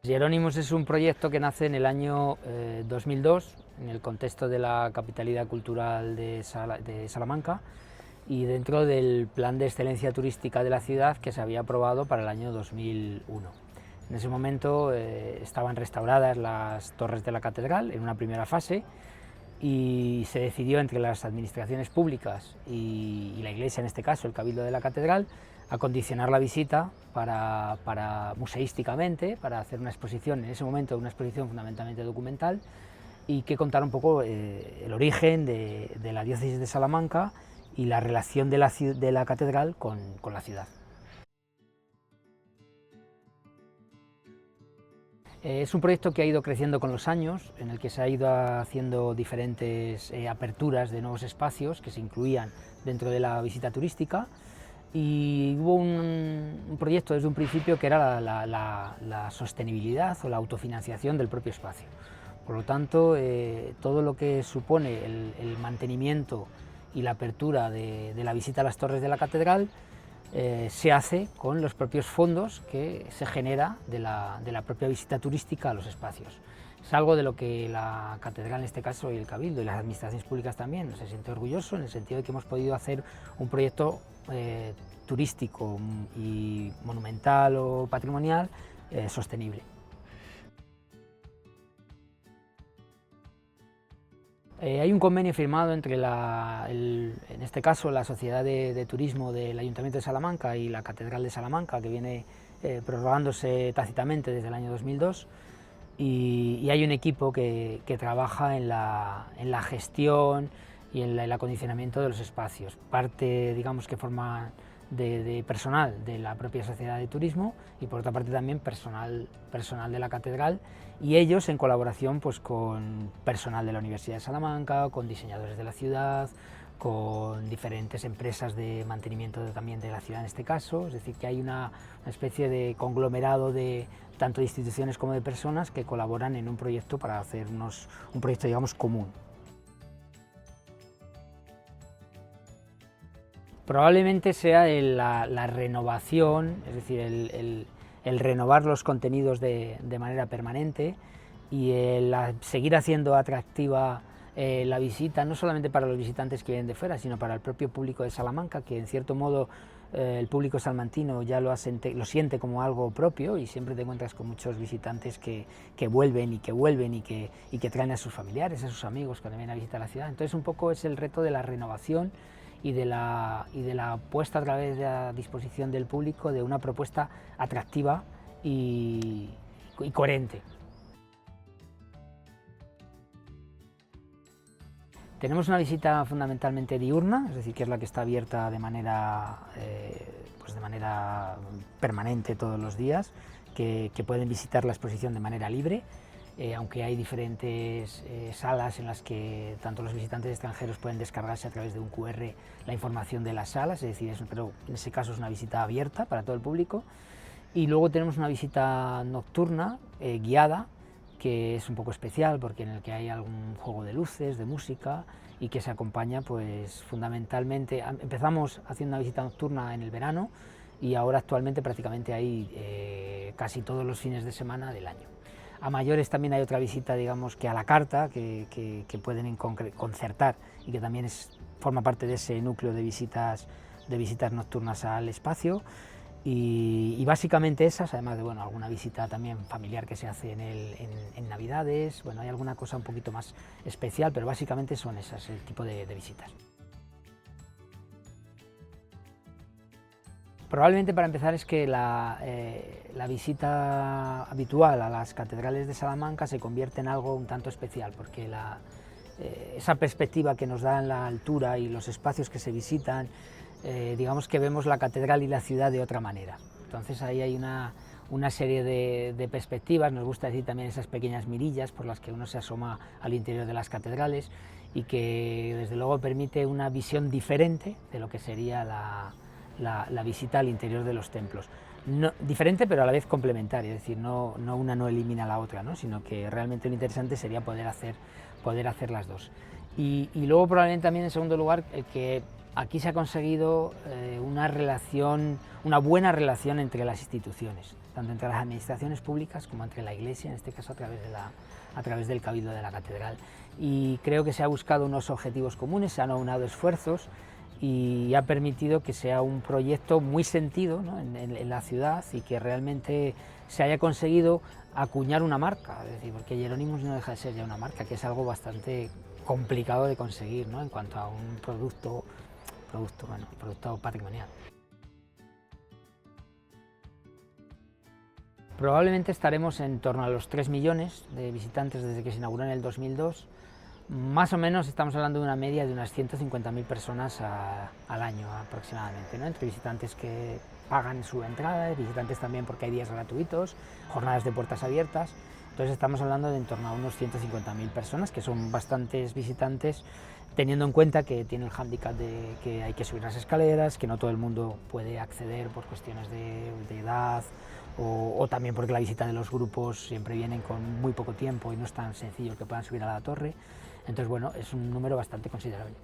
Jerónimos es un proyecto que nace en el año 2002, en el contexto de la capitalidad cultural de Salamanca y dentro del plan de excelencia turística de la ciudad que se había aprobado para el año 2001. En ese momento estaban restauradas las torres de la catedral en una primera fase y se decidió entre las administraciones públicas y la Iglesia, en este caso el Cabildo de la Catedral, acondicionar la visita museísticamente, para hacer una exposición, en ese momento una exposición fundamentalmente documental, y que contara un poco el origen de la diócesis de Salamanca y la relación de la catedral con la ciudad. Es un proyecto que ha ido creciendo con los años, en el que se ha ido haciendo diferentes aperturas de nuevos espacios que se incluían dentro de la visita turística, y hubo un proyecto desde un principio que era la sostenibilidad o la autofinanciación del propio espacio. Por lo tanto, todo lo que supone el mantenimiento y la apertura de la visita a las torres de la catedral se hace con los propios fondos que se genera de la propia visita turística a los espacios. Es algo de lo que la catedral, en este caso, y el Cabildo y las administraciones públicas también, se siente orgulloso, en el sentido de que hemos podido hacer un proyecto turístico y monumental o patrimonial sostenible. Hay un convenio firmado entre, en este caso, la Sociedad de Turismo del Ayuntamiento de Salamanca y la Catedral de Salamanca, que viene prorrogándose tácitamente desde el año 2002, y hay un equipo que trabaja en la gestión y en el acondicionamiento de los espacios. Parte, digamos, que forma de personal de la propia Sociedad de Turismo, y por otra parte también personal de la catedral, y ellos en colaboración pues con personal de la Universidad de Salamanca, con diseñadores de la ciudad, con diferentes empresas de mantenimiento también de la ciudad en este caso. Es decir, que hay una especie de conglomerado de tanto de instituciones como de personas que colaboran en un proyecto para hacer un proyecto, digamos, común. Probablemente sea la renovación, es decir, el renovar los contenidos de manera permanente, y el seguir haciendo atractiva la visita, no solamente para los visitantes que vienen de fuera, sino para el propio público de Salamanca, que en cierto modo el público salmantino ya lo siente como algo propio, y siempre te encuentras con muchos visitantes que vuelven y que traen a sus familiares, a sus amigos cuando vienen a visitar la ciudad. Entonces un poco es el reto de la renovación y de la puesta a través de la disposición del público de una propuesta atractiva y coherente. Tenemos una visita fundamentalmente diurna, es decir, que es la que está abierta de manera permanente todos los días, que pueden visitar la exposición de manera libre, aunque hay diferentes salas en las que tanto los visitantes extranjeros pueden descargarse a través de un QR la información de las salas, es decir, pero en ese caso es una visita abierta para todo el público. Y luego tenemos una visita nocturna guiada, que es un poco especial porque en el que hay algún juego de luces, de música, y que se acompaña pues fundamentalmente. Empezamos haciendo una visita nocturna en el verano y ahora actualmente prácticamente hay casi todos los fines de semana del año. A mayores también hay otra visita, digamos, que a la carta, que pueden concertar, y que también forma parte de ese núcleo de visitas nocturnas al espacio. Y básicamente esas, además de alguna visita también familiar que se hace en Navidades. Hay alguna cosa un poquito más especial, pero básicamente son esas, el tipo de visitas. Probablemente, para empezar, es que la visita habitual a las catedrales de Salamanca se convierte en algo un tanto especial, porque esa perspectiva que nos da la altura y los espacios que se visitan, digamos que vemos la catedral y la ciudad de otra manera. Entonces ahí hay una serie de perspectivas. Nos gusta decir también esas pequeñas mirillas por las que uno se asoma al interior de las catedrales, y que desde luego permite una visión diferente de lo que sería la visita al interior de los templos. Diferente, pero a la vez complementaria, es decir, una no elimina la otra, ¿no? Sino que realmente lo interesante sería poder hacer las dos. Y luego probablemente también, en segundo lugar, el que Aquí se ha conseguido una buena relación entre las instituciones, tanto entre las administraciones públicas como entre la Iglesia, en este caso a través del Cabildo de la Catedral. Y creo que se ha buscado unos objetivos comunes, se han aunado esfuerzos y ha permitido que sea un proyecto muy sentido, ¿no?, en la ciudad, y que realmente se haya conseguido acuñar una marca, es decir, porque Jerónimos no deja de ser ya una marca, que es algo bastante complicado de conseguir, ¿no?, en cuanto a un producto patrimonial. Probablemente estaremos en torno a los 3 millones de visitantes desde que se inauguró en el 2002. Más o menos estamos hablando de una media de unas 150.000 personas al año aproximadamente, ¿no?, entre visitantes que pagan su entrada, visitantes también porque hay días gratuitos, jornadas de puertas abiertas. Entonces estamos hablando de en torno a unos 150.000 personas, que son bastantes visitantes, teniendo en cuenta que tiene el hándicap de que hay que subir las escaleras, que no todo el mundo puede acceder por cuestiones de edad, o también porque la visita de los grupos siempre vienen con muy poco tiempo y no es tan sencillo que puedan subir a la torre. Entonces, bueno, es un número bastante considerable.